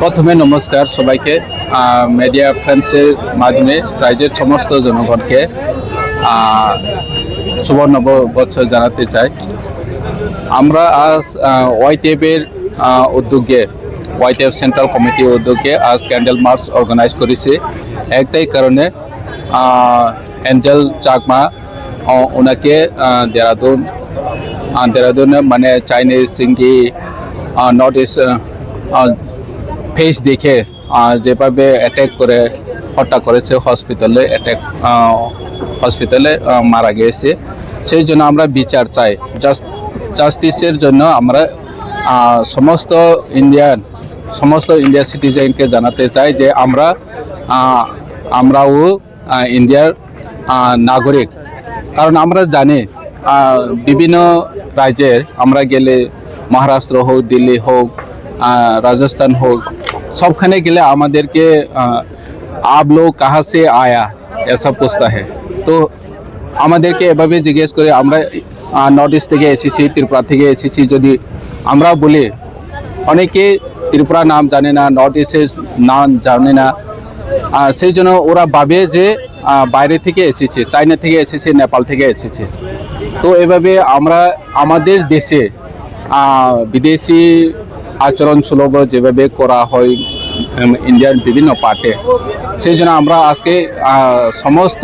প্রথমে নমস্কার সবাইকে, মিডিয়া ফ্রেন্ডসের মাধ্যমে রাজ্যের সমস্ত জনগণকে শুভ নববর্ষ জানাতে চাই। আমরা আজ ওয়াইটিএফের উদ্যোগে, ওয়াইটিএফ সেন্ট্রাল কমিটির উদ্যোগে আজ ক্যান্ডেল মার্চ অর্গানাইজ করেছি। একটাই কারণে এঞ্জেল চাকমা ওনাকে দেরাদুনে মানে চাইনিজ সিঙ্গি নর্থ ইস্ট ফেস দেখে যেভাবে অ্যাটাক করে হত্যা করেছে, হসপিটালে মারা গিয়েছে। সেই জন্য আমরা বিচার চাই, জাস্টিসের জন্য আমরা সমস্ত ইন্ডিয়ান সিটিজেনকে জানাতে চাই যে আমরাও ইন্ডিয়ার নাগরিক। কারণ আমরা জানি বিভিন্ন রাজ্যের আমরা গেলে, মহারাষ্ট্র হোক, দিল্লি হোক, রাজস্থান হোক, सबखाने गले आमादेर के आप लोग कहाँ से आया ऐसा पूछता है। तो आमादेर के एभाবে জিজ্ঞেস করে আমরা নর্থ ইস্ট থেকে এসেছি, ত্রিপুরা থেকে এসেছি যদি আমরা বলি, অনেকে ত্রিপুরা নাম জানে না, নর্থ ইস্টের নাম জানে না, সেই জন্য ওরা ভাবে যে বাইরে থেকে এসেছে, চায়না থেকে এসেছে, নেপাল থেকে এসেছে। তো এভাবে আমরা আমাদের দেশে বিদেশি আচরণ সুলভ যেভাবে করা হয় ইন্ডিয়ান বিভিন্ন পার্টে, সেই জন্য আমরা আজকে সমস্ত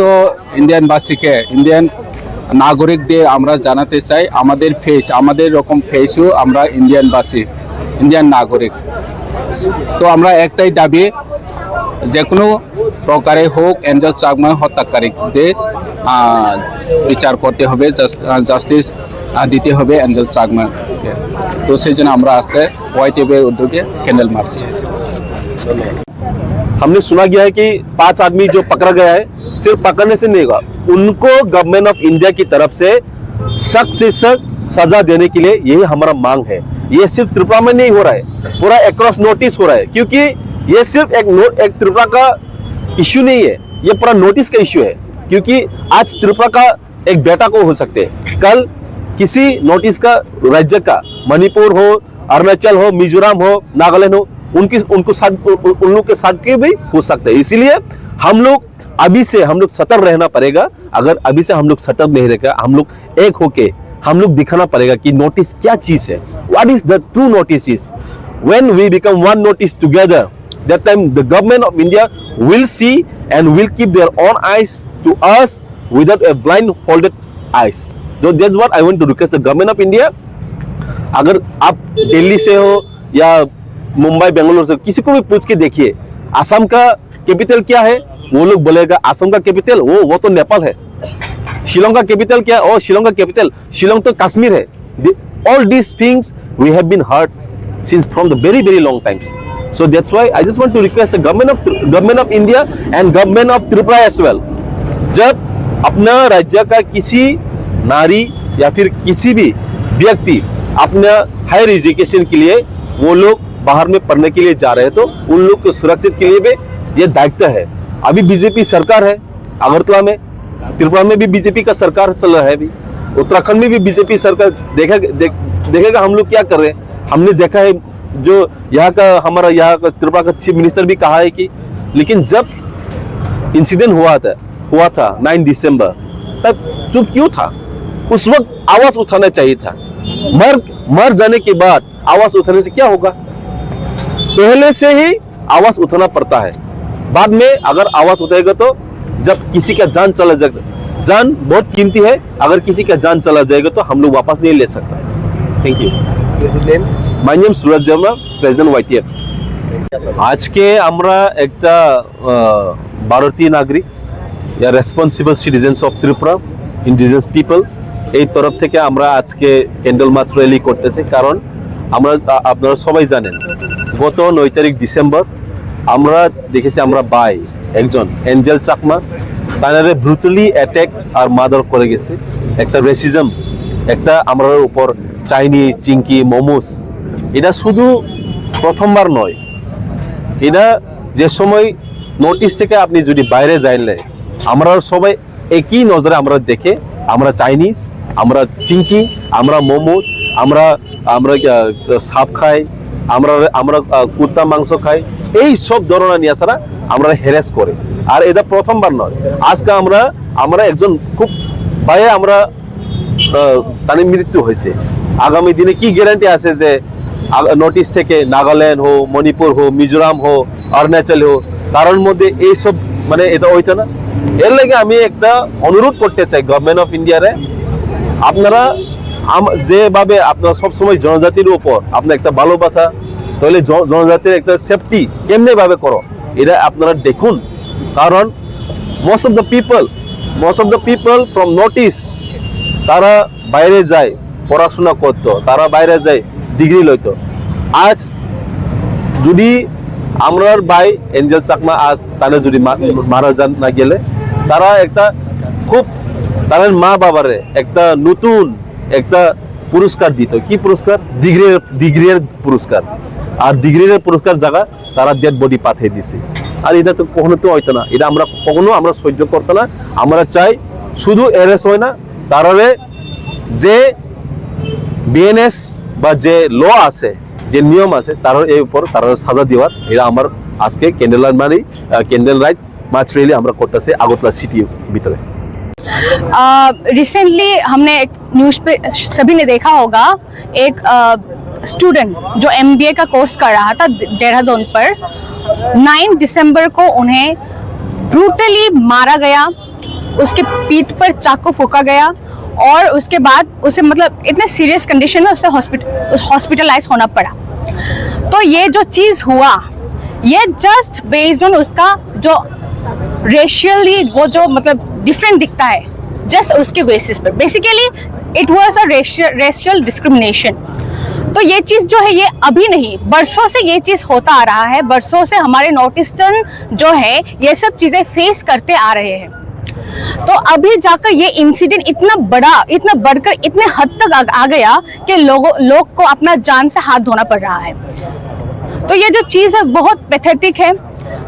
ইন্ডিয়ানবাসীকে, ইন্ডিয়ান নাগরিকদের আমরা জানাতে চাই আমাদের রকম ফেসও আমরা ইন্ডিয়ানবাসী, ইন্ডিয়ান নাগরিক। তো আমরা একটাই দাবি, যে কোনো প্রকারে হোক এঞ্জেল চাকমা হত্যাকারীদের বিচার করতে হবে, জাস্টিস দিতে হবে এঞ্জেল চাকমাকে। तो से जन हमरा आजके वाईटीएफ उद्योगे कैंडल मार्च। हमने सुना गया है कि 5 आदमी जो पकड़ा गया है, सिर्फ पकड़ने से नहीं होगा, उनको गवर्नमेंट ऑफ इंडिया की तरफ से सख्त से सख्त सजा देने के लिए यही हमारा मांग है। ये सिर्फ त्रिपुरा में नहीं हो रहा है, पूरा अक्रॉस नोटिस हो रहा है, क्योंकि ये सिर्फ एक त्रिपुरा का इश्यू नहीं है, ये पूरा नोटिस का इश्यू है। क्योंकि आज त्रिपुरा का एक बेटा को हो सकते हैं, कल किसी नोटिस का राज्य का, मणिपुर हो, अरुणाचल हो, मिजोरम हो, नागालैंड हो, उन लोग के साथ के भी हो सकते हैं। इसीलिए हम लोग अभी से सतर्क रहना पड़ेगा। अगर अभी से हम लोग सतर्क नहीं रहेगा, हम लोग एक होके हम लोग दिखाना पड़ेगा कि नोटिस क्या चीज है, what is the true notice is. When we become one notice together, that time the government of India will see and will keep their own eyes to us without a blindfolded eyes. So that's what I want to request the government of India. अगर आप दिल्ली से हो या मुंबई, बेंगलुरु से, किसी को भी पूछ के देखिए असम का कैपिटल क्या है, वो लोग बोलेगा असम का कैपिटल वो तो नेपाल है। शिलोंग का कैपिटल क्या है, शिलोंग का कैपिटल, शिलोंग तो कश्मीर है। All these things we have been heard since from the very very long times. So that's why I just want to request the government of India and government of Tripura as well, जब अपना राज्य का किसी नारी या फिर किसी भी व्यक्ति अपना हायर एजुकेशन के लिए वो लोग बाहर में पढ़ने के लिए जा रहे हैं, तो उन लोग को सुरक्षित के लिए भी ये दायित्व है। अभी बीजेपी सरकार है अगरतला में, त्रिपुरा में भी बीजेपी का सरकार चल रहा है, अभी उत्तराखंड में भी बीजेपी सरकार। देखेगा हम लोग क्या कर रहे हैं। हमने देखा है जो यहाँ का त्रिपुरा का चीफ मिनिस्टर भी कहा है कि, लेकिन जब इंसिडेंट हुआ था 9 दिसंबर, तब चुप क्यों था? उस वक्त आवाज उठाना चाहिए था। मर जाने के बाद आवाज उठाने से क्या होगा? पहले से ही आवाज उठाना पड़ता है, बाद में अगर आवाज उठाएगा तो जब किसी का जान चला जाएगा, जान बहुत कीमती है, अगर किसी का जान चला जाएगा तो हम लोग वापस नहीं ले सकते। Thank you. My name Suraj Jarma, president YTF. आज के আমরা একটা ভারতীয় নাগরিক या responsible citizens of Tripura indigenous people, এই তরফ থেকে আমরা আজকে ক্যান্ডেল মার্চ র্যালি করতেছি। কারণ আপনারা সবাই জানেন গত 9 তারিখ ডিসেম্বর আমরা দেখেছি আমরা ভাই একজন এঞ্জেল চাকমা তানারে ব্রুটালি অ্যাটাক আর মার্ডার করে গেছে। একটা রেসিজম, একটা আমরা উপর চাইনিজ চিংকি মোমোস, এটা শুধু প্রথমবার নয়, এটা যে সময় নোটিশ থেকে আপনি যদি বাইরে যাইলে আমরা সবাই একই নজরে আমরা দেখে, আমরা চাইনিজ, আমরা চিংকি, আমরা মোমোস, আমরা সাপ খাই, আমরা কুত্তা মাংস খাই, এই সব ধরনের নিয়ে সারা আমরা হ্যারাস করে। আর এটা প্রথমবার নয়, আজকে আমরা একজন খুব ভয়ে আমরা তার মৃত্যু হয়েছে। আগামী দিনে কি গ্যারান্টি আছে যে নর্থ ইস্ট থেকে নাগাল্যান্ড হোক, মণিপুর হোক, মিজোরাম হোক, অরুণাচল হোক, তার মধ্যে এইসব মানে এটা হইতো না। এর লাগে আমি একটা অনুরোধ করতে চাই গভর্নমেন্ট অফ ইন্ডিয়ারে, আপনারা যেভাবে আপনারা সবসময় জনজাতির উপর আপনার একটা ভালোবাসা, তাহলে জনজাতির একটা সেফটি কেমনে ভাবে করো এটা আপনারা দেখুন। কারণ most of the people from north east তারা বাইরে যায় পড়াশোনা করতো, তারা বাইরে যায় ডিগ্রি লইতো। আজ যদি আমরার ভাই এঞ্জেল চাকমা আজ তারা যদি মারা যান না গেলে, তারা একটা খুব তাদের মা বাবারে একটা নতুন একটা পুরস্কার দিত। কি পুরস্কার? ডিগ্রির পুরস্কার। আর ডিগ্রির পুরস্কার জায়গা তারা ডেড বডি পাঠিয়ে দিছে। আর এটা তো কখনো তো হইতো না, এটা আমরা কখনো আমরা সহ্য করতো না। আমরা চাই শুধু অ্যারেস্ট হয় না, তারারে যে বিএনএস বা যে ল আছে, যে নিয়ম আছে, তার এই উপর তারা সাজা দেওয়ার, এটা আমার আজকে ক্যান্ডেল লাইট মার্চ র্যালি আমরা করতেছি আগরতলা সিটির ভিতরে। रिसेंटली हमने एक न्यूज़ पे सभी ने देखा होगा, एक स्टूडेंट जो MBA का कोर्स कर रहा था देहरादून पर, 9 दिसंबर को उन्हें ब्रूटली मारा गया, उसके पीठ पर चाकू फूंका गया और उसके बाद उसे मतलब इतने सीरियस कंडीशन में उसे हॉस्पिटलाइज होना पड़ा। तो ये जो चीज़ हुआ, ये जस्ट बेस्ड ऑन उसका जो रेशियली वो जो मतलब डिफरेंट दिखता है, जस्ट उसके बेसिस पर। Basically it was a racial discrimination. तो ये चीज़ जो है ये अभी नहीं, बरसों से ये चीज़ होता आ रहा है। बरसों से हमारे नॉर्थ ईस्टर्न जो है ये सब चीज़ें फेस करते आ रहे हैं। तो अभी जाकर ये इंसिडेंट इतना बड़ा, इतना बढ़कर इतने हद तक आ गया कि लोग को अपना जान से हाथ धोना पड़ रहा है। तो ये जो चीज़ है बहुत पैथेटिक है।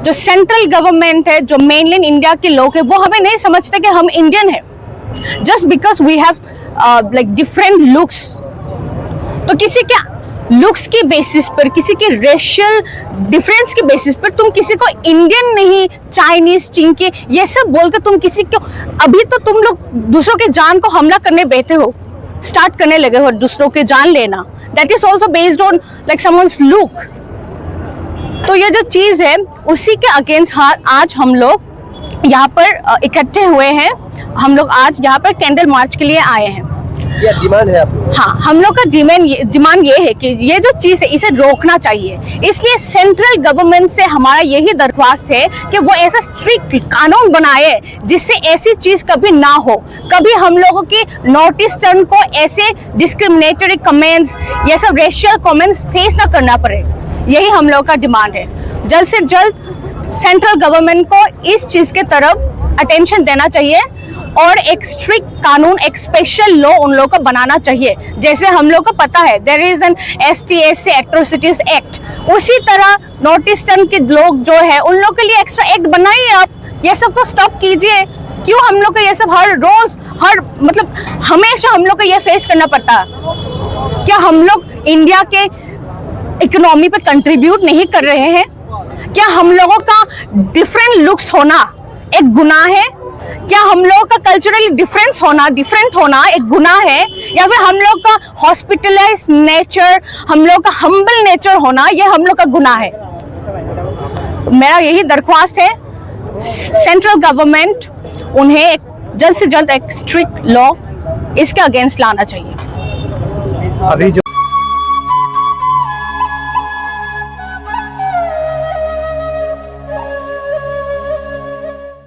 जो सेंट्रल गवर्नमेंट है, जो मेनलैंड इंडिया के लोग हैं, वो हमें नहीं समझते कि हम इंडियन हैं just because we have like different looks. तो किसी के लुक्स की बेसिस पर, किसी के रेशियल डिफरेंस की बेसिस पर तुम किसी को इंडियन नहीं, चाइनीज, चिंकी ये सब बोलकर तुम किसी को, अभी तो तुम लोग दूसरों के जान को हमला करने बैठे हो, स्टार्ट करने लगे हो दूसरों के जान लेना। That is also based on like someone's look. तो ये जो चीज़ है उसी के अगेंस्ट आज हम लोग यहाँ पर इकट्ठे हुए हैं। हम लोग आज यहाँ पर कैंडल मार्च के लिए आए हैं। क्या डिमांड है आपको? हाँ, हम लोग का डिमांड ये है कि ये जो चीज़ है इसे रोकना चाहिए। इसलिए सेंट्रल गवर्नमेंट से हमारा यही दरख्वास्त है कि वो ऐसा स्ट्रिक्ट कानून बनाए जिससे ऐसी चीज़ कभी ना हो, कभी हम लोगों की नॉर्थ ईस्टर्न को ऐसे डिस्क्रिमिनेटरी कमेंट्स, ये सब रेशियल कमेंट्स फेस ना करना पड़े। यही हम लोग का डिमांड है। जल्द से जल्द सेंट्रल गवर्नमेंट को इस चीज़ के तरफ अटेंशन देना चाहिए और एक स्ट्रिक्ट कानून, एक स्पेशल लॉ उन लोगों को बनाना चाहिए। जैसे हम लोग को पता है there is an ST/SC atrocities act, उसी तरह नॉर्थ ईस्टर्न के लोग जो है उन लोग के लिए एक्स्ट्रा एक्ट बनाइए। आप ये सब को स्टॉप कीजिए। क्यों हम लोग को ये सब हर रोज मतलब हमेशा हम लोग को ये फेस करना पड़ता है? क्या हम लोग इंडिया के इकोनॉमी पे कंट्रीब्यूट नहीं कर रहे हैं? क्या हम लोगों का डिफरेंट लुक्स होना एक गुनाह है? क्या हम लोगों का कल्चरली डिफरेंट होना एक गुनाह है? या फिर हम लोग का हॉस्पिटलाइज नेचर, हम लोग का हम्बल नेचर होना, ये हम लोग का गुनाह है? मेरा यही दरख्वास्त है सेंट्रल गवर्नमेंट, उन्हें जल्द से जल्द एक स्ट्रिक्ट लॉ इसके अगेंस्ट लाना चाहिए। अभी जो